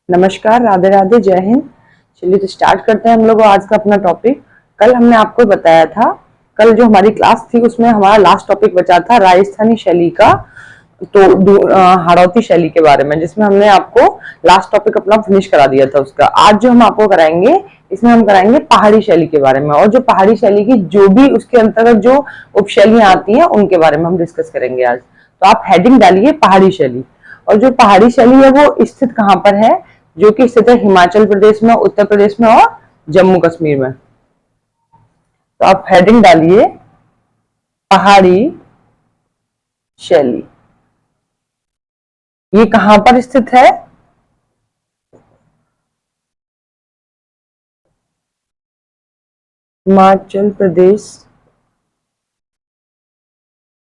नमस्कार, राधे राधे, जय हिंद। चलिए तो स्टार्ट करते हैं हम लोग आज का अपना टॉपिक। कल हमने आपको बताया था, कल जो हमारी क्लास थी उसमें हमारा लास्ट टॉपिक बचा था राजस्थानी शैली का, तो हाड़ौती शैली के बारे में, जिसमें हमने आपको लास्ट टॉपिक अपना फिनिश करा दिया था उसका। आज जो हम आपको कराएंगे, इसमें हम कराएंगे पहाड़ी शैली के बारे में, और जो पहाड़ी शैली की जो भी उसके अंतर्गत जो उपशैलियां आती हैं उनके बारे में हम डिस्कस करेंगे आज। तो आप हेडिंग डालिए पहाड़ी शैली। और जो पहाड़ी शैली है वो स्थित कहाँ पर है? जो कि स्थित है हिमाचल प्रदेश में, उत्तर प्रदेश में और जम्मू कश्मीर में। तो आप हेडिंग डालिए पहाड़ी शैली। ये कहां पर स्थित है? हिमाचल प्रदेश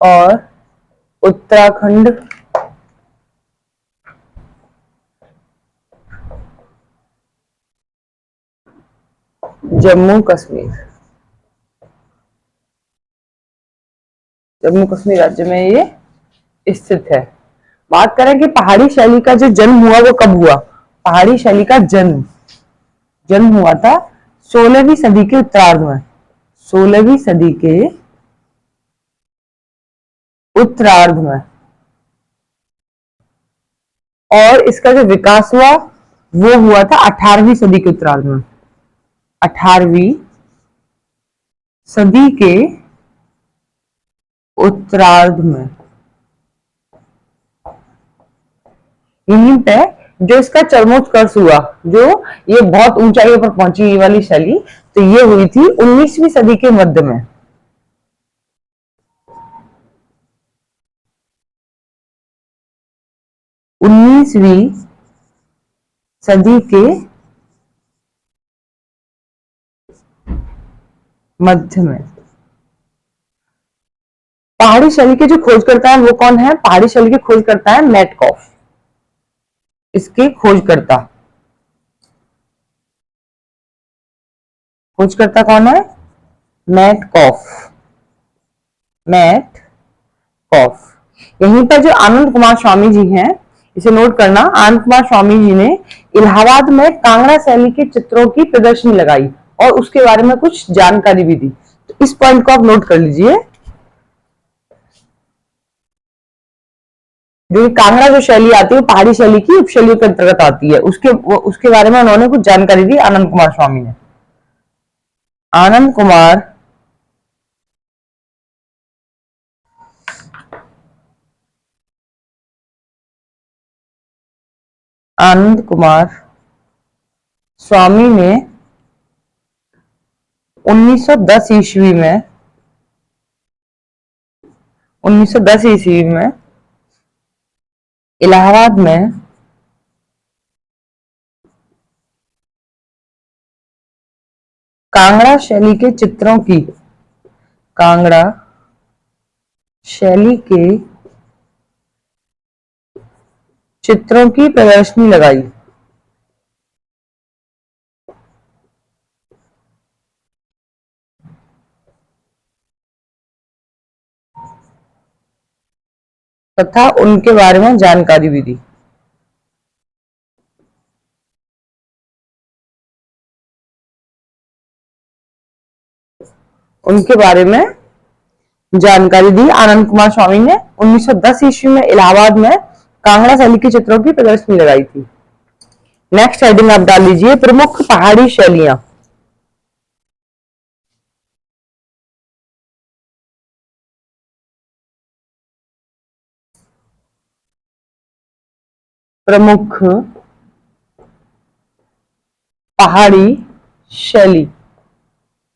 और उत्तराखंड, जम्मू कश्मीर, जम्मू कश्मीर राज्य में ये स्थित है। बात करें कि पहाड़ी शैली का जो जन्म हुआ वो कब हुआ? पहाड़ी शैली का जन्म जन्म हुआ था 16वीं सदी के उत्तरार्ध में। 16वीं सदी के उत्तरार्ध में। और इसका जो विकास हुआ वो हुआ था 18वीं सदी के उत्तरार्ध में। 18वीं सदी के उत्तरार्ध में यहीं पे जो इसका चरमोत्कर्ष हुआ, जो ये बहुत ऊंचाइयों पर पहुंची ये वाली शैली, तो ये हुई थी 19वीं सदी के मध्य में। 19वीं सदी के मध्य में। पहाड़ी शैली के जो खोजकर्ता है वो कौन है? पहाड़ी शैली के खोजकर्ता है मैटकॉफ। इसके खोजकर्ता खोजकर्ता कौन है? मैटकॉफ। मैटकॉफ। यहीं पर जो आनंद कुमार स्वामी जी हैं, इसे नोट करना, आनंद कुमार स्वामी जी ने इलाहाबाद में कांगड़ा शैली के चित्रों की प्रदर्शनी लगाई और उसके बारे में कुछ जानकारी भी दी। तो इस पॉइंट को आप नोट कर लीजिए। जो कांगड़ा जो शैली आती है वो पहाड़ी शैली की उपशैलियों के अंतर्गत आती है, उसके बारे में उन्होंने कुछ जानकारी दी आनंद कुमार स्वामी ने। आनंद कुमार आनंद कुमार स्वामी ने 1910 ईस्वी में 1910 ईस्वी में इलाहाबाद में कांगड़ा शैली के चित्रों की कांगड़ा शैली के चित्रों की प्रदर्शनी लगाई। तथा उनके बारे में जानकारी भी दी। उनके बारे में जानकारी दी आनंद कुमार स्वामी ने 1910 ईस्वी में इलाहाबाद में कांगड़ा शैली के चित्रों की प्रदर्शनी लगाई थी। नेक्स्ट हेडिंग आप डाल लीजिए प्रमुख पहाड़ी शैलियां। प्रमुख पहाड़ी शैली।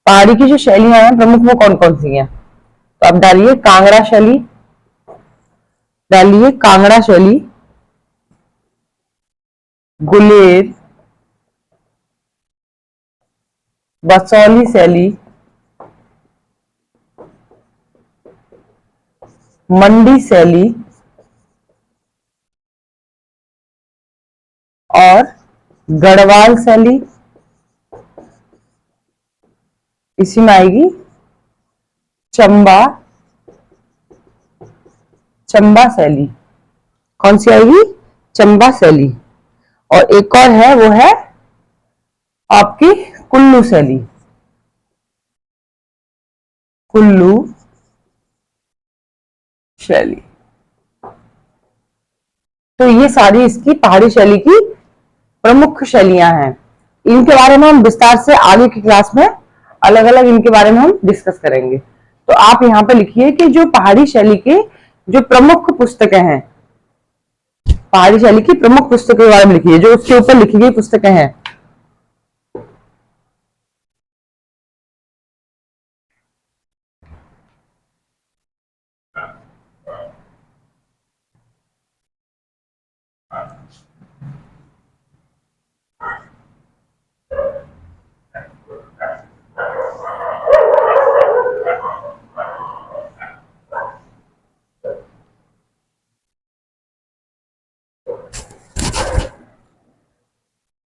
पहाड़ी की जो शैलियां हैं प्रमुख वो कौन कौन सी हैं? तो आप डालिए कांगड़ा शैली, डालिए कांगड़ा शैली, गुलेर, बसौली शैली, मंडी शैली और गढ़वाल शैली। इसी में आएगी चंबा चंबा शैली। कौन सी आएगी? चंबा शैली। और एक और है, वो है आपकी कुल्लू शैली। कुल्लू शैली। तो ये सारी इसकी पहाड़ी शैली की प्रमुख शैलियां हैं। इनके बारे में हम विस्तार से आगे की क्लास में अलग अलग इनके बारे में हम डिस्कस करेंगे। तो आप यहाँ पे लिखिए कि जो पहाड़ी शैली के जो प्रमुख पुस्तकें हैं, पहाड़ी शैली की प्रमुख पुस्तकों के बारे में लिखिए, जो उसके ऊपर लिखी गई पुस्तकें हैं।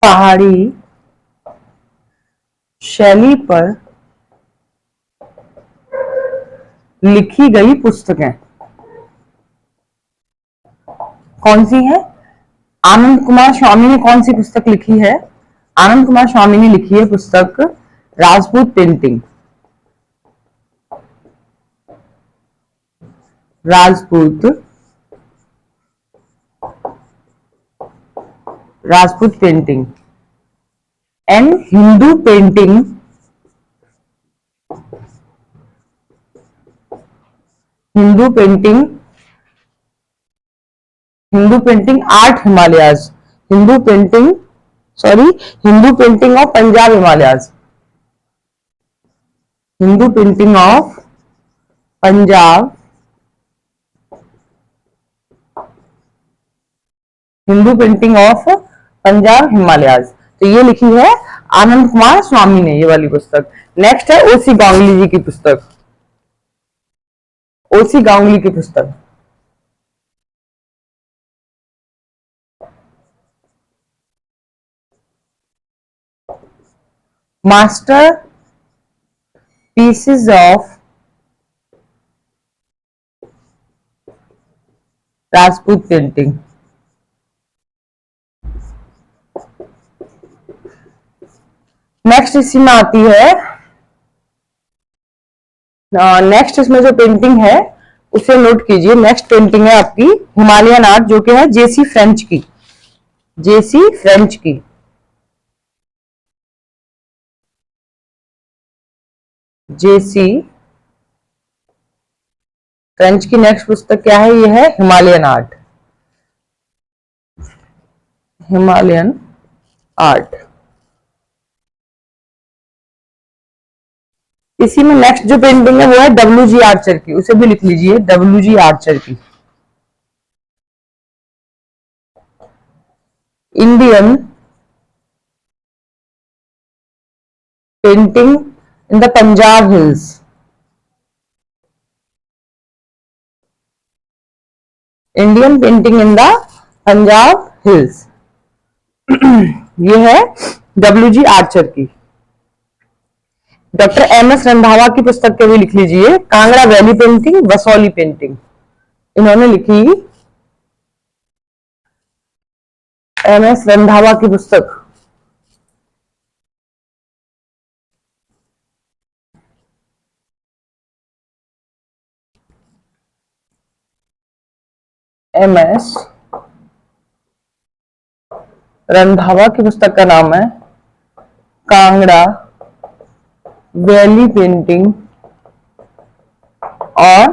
पहाड़ी शैली पर लिखी गई पुस्तकें कौन सी है? आनंद कुमार स्वामी ने कौन सी पुस्तक लिखी है? आनंद कुमार स्वामी ने लिखी है पुस्तक Rajput painting. Rajput painting and Hindu painting, Hindu painting art Himalayas, Hindu painting of Punjab Himalayas, Hindu painting of Punjab, Hindu painting of Punjab Himalayas. तो ये लिखी है आनंद कुमार स्वामी ने, ये वाली पुस्तक। नेक्स्ट है ओसी गांगुली जी की पुस्तक, ओसी गांगुली की पुस्तक master pieces of Rajput painting. Next इसी में आती है, नेक्स्ट इसमें जो पेंटिंग है उसे नोट कीजिए। नेक्स्ट पेंटिंग है आपकी हिमालयन आर्ट, जो कि है जेसी फ्रेंच की, जेसी फ्रेंच की। जेसी फ्रेंच की नेक्स्ट पुस्तक क्या है? ये है हिमालयन आर्ट, हिमालयन आर्ट। इसी में नेक्स्ट जो पेंटिंग है वो है डब्ल्यू.जी. आर्चर की, उसे भी लिख लीजिए, डब्ल्यू.जी. आर्चर की। Indian painting in the Punjab hills, Indian painting in the Punjab hills. ये है डब्ल्यू.जी. आर्चर की। Doctor M S. रंधावा की पुस्तक के भी लिख लीजिए, Kangra valley painting, Basohli painting, इन्होंने लिखी एम.एस. रंधावा की पुस्तक। एम.एस. रंधावा की पुस्तक का नाम है कांगड़ा वैली पेंटिंग और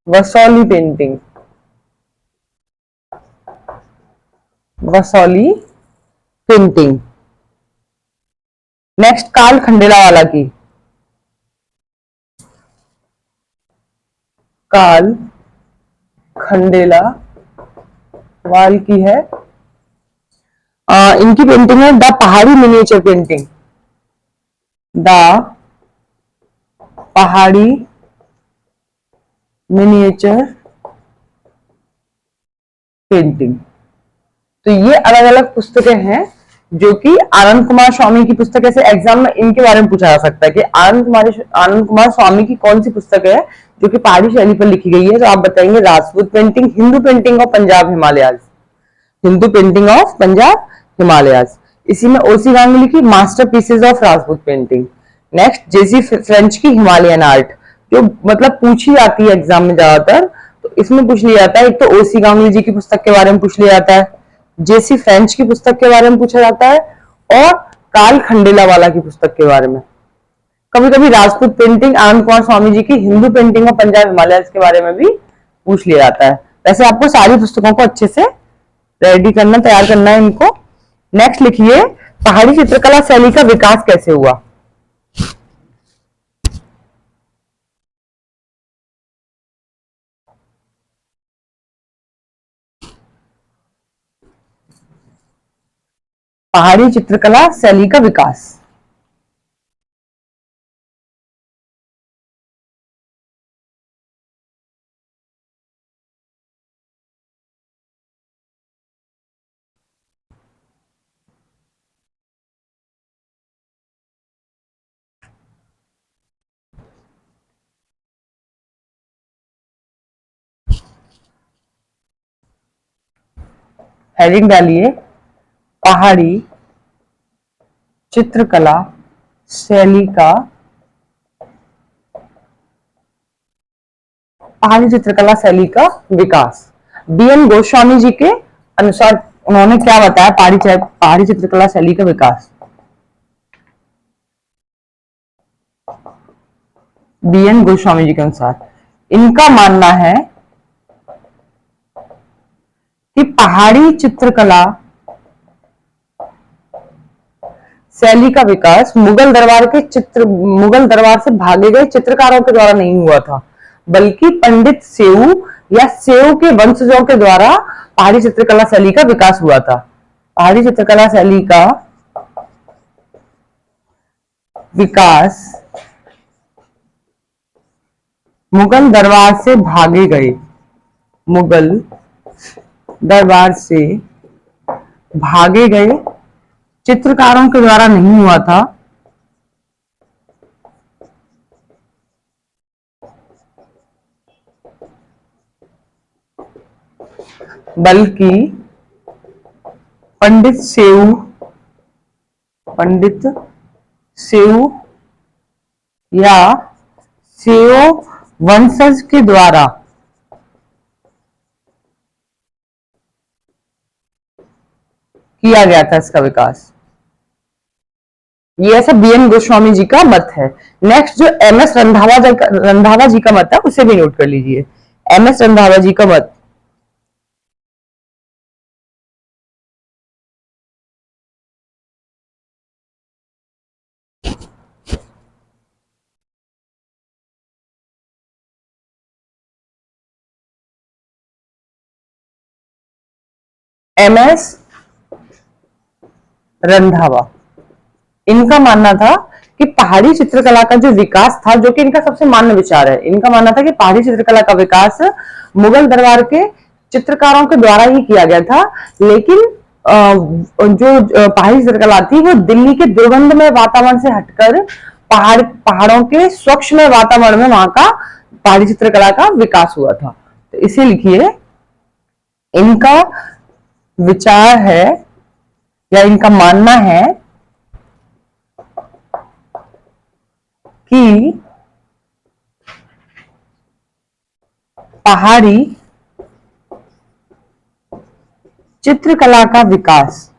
Basohli painting, Basohli painting. Next Karl Khandalavala की, कार्ल खंडेला वाल की है, इनकी पेंटिंग है द पहाड़ी मिनिएचर पेंटिंग, द पहाड़ी मिनिएचर पेंटिंग। तो ये अलग अलग पुस्तकें हैं जो कि आनंद कुमार स्वामी की पुस्तक, ऐसे एग्जाम में इनके बारे में पूछा जा सकता है कि आनंद कुमार स्वामी की कौन सी पुस्तक है जो कि पहाड़ी शैली पर लिखी गई है। तो आप बताएंगे राजपूत पेंटिंग, हिंदू पेंटिंग और Punjab Himalayas. Hindu painting of Punjab Himalayas. इसी में ओसी गांगुली की masterpieces of Rajput painting. Next J C French की हिमालयन आर्ट, जो मतलब पूछी जाती है एग्जाम में ज्यादातर, तो इसमें पूछ लिया जाता है। एक तो ओसी गांगुली जी की पुस्तक के बारे में पूछ लिया जाता है, जेसी फ्रेंच की पुस्तक के बारे में पूछा जाता है, और कार्ल खंडेलावाला की पुस्तक के बारे में। कभी कभी राजपूत पेंटिंग आनंद कुमार स्वामी जी की हिंदू पेंटिंग ऑफ पंजाब हिमालय के बारे में भी पूछ लिया जाता है। वैसे आपको सारी पुस्तकों को अच्छे से रेडी करना, तैयार करना है इनको। नेक्स्ट लिखिए, पहाड़ी चित्रकला शैली का विकास कैसे हुआ। पहाड़ी चित्रकला शैली का विकास। हेडिंग डालिए, पहाड़ी चित्रकला शैली का, पहाड़ी चित्रकला शैली का विकास। बीएन गोस्वामी जी के अनुसार उन्होंने क्या बताया पहाड़ी चित्रकला शैली का विकास। बीएन गोस्वामी जी के अनुसार इनका मानना है कि पहाड़ी चित्रकला शैली का विकास मुगल दरबार से भागे गए चित्रकारों के द्वारा नहीं हुआ था, बल्कि पंडित सेऊ या सेऊ के वंशजों के द्वारा पहाड़ी चित्रकला शैली का विकास हुआ था। पहाड़ी चित्रकला शैली का विकास मुगल दरबार से भागे गए, मुगल दरबार से भागे गए चित्रकारों के द्वारा नहीं हुआ था, बल्कि पंडित सेऊ या सेओ वंशज के द्वारा किया गया था इसका विकास। ये ऐसा बीएन गोस्वामी जी का मत है। नेक्स्ट जो एमएस रंधावा जी का मत है, उसे भी नोट कर लीजिए। एमएस रंधावा जी का मत, एमएस रंधावा, इनका मानना था कि पहाड़ी चित्रकला का जो विकास था, जो कि इनका सबसे मान्य विचार है, इनका मानना था कि पहाड़ी चित्रकला का विकास मुगल दरबार के चित्रकारों के द्वारा ही किया गया था। लेकिन जो पहाड़ी चित्रकला थी वो दिल्ली के दुर्गंधमय वातावरण से हटकर पहाड़ों के स्वच्छमय वातावरण में वहां का पहाड़ी चित्रकला का विकास हुआ था। तो इसे लिखिए, इनका विचार है या इनका मानना है कि पहाड़ी चित्रकला का विकास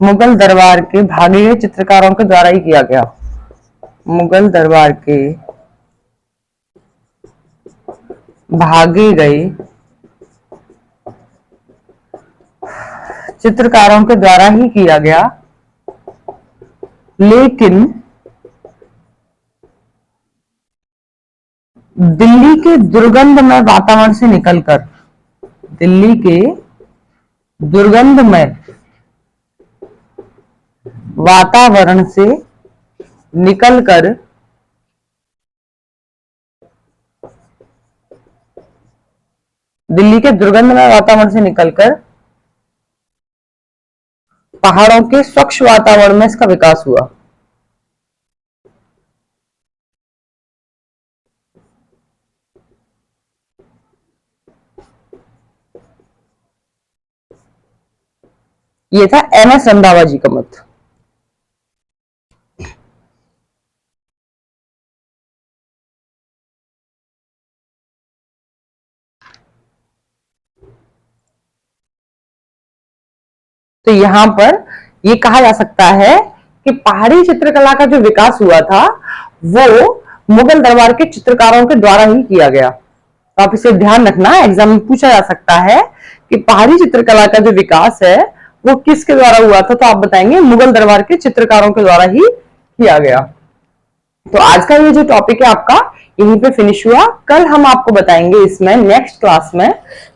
मुगल दरबार के भागे गए चित्रकारों के द्वारा ही किया गया। मुगल दरबार के भागे गए चित्रकारों के द्वारा ही किया गया, लेकिन दिल्ली के दुर्गंधमय वातावरण से निकलकर, दिल्ली के दुर्गंधमय वातावरण से निकलकर दिल्ली के दुर्गंधमय वातावरण से निकलकर पहाड़ों के स्वच्छ वातावरण में इसका विकास हुआ। ये था MS रंधावा जी का मत। तो यहां पर ये कहा जा सकता है कि पहाड़ी चित्रकला का जो विकास हुआ था वो मुगल दरबार के चित्रकारों के द्वारा ही किया गया। तो आप इसे ध्यान रखना, एग्जाम में पूछा जा सकता है कि पहाड़ी चित्रकला का जो विकास है वो किसके द्वारा हुआ था, तो आप बताएंगे मुगल दरबार के चित्रकारों के द्वारा ही किया गया। तो आज का ये जो टॉपिक है आपका यहीं पे फिनिश हुआ। कल हम आपको बताएंगे इसमें नेक्स्ट क्लास में,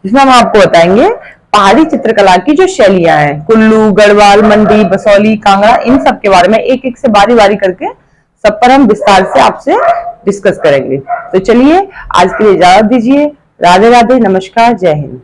जिसमें हम आपको बताएंगे पहाड़ी चित्रकला की जो शैलियां हैं, कुल्लू, गढ़वाल, मंडी, बसौली, कांगड़ा, इन सब के बारे में एक एक से बारी बारी करके सब पर हम विस्तार से आपसे डिस्कस करेंगे। तो चलिए आज के लिए इजाजत दीजिए। राधे राधे, नमस्कार, जय हिंद।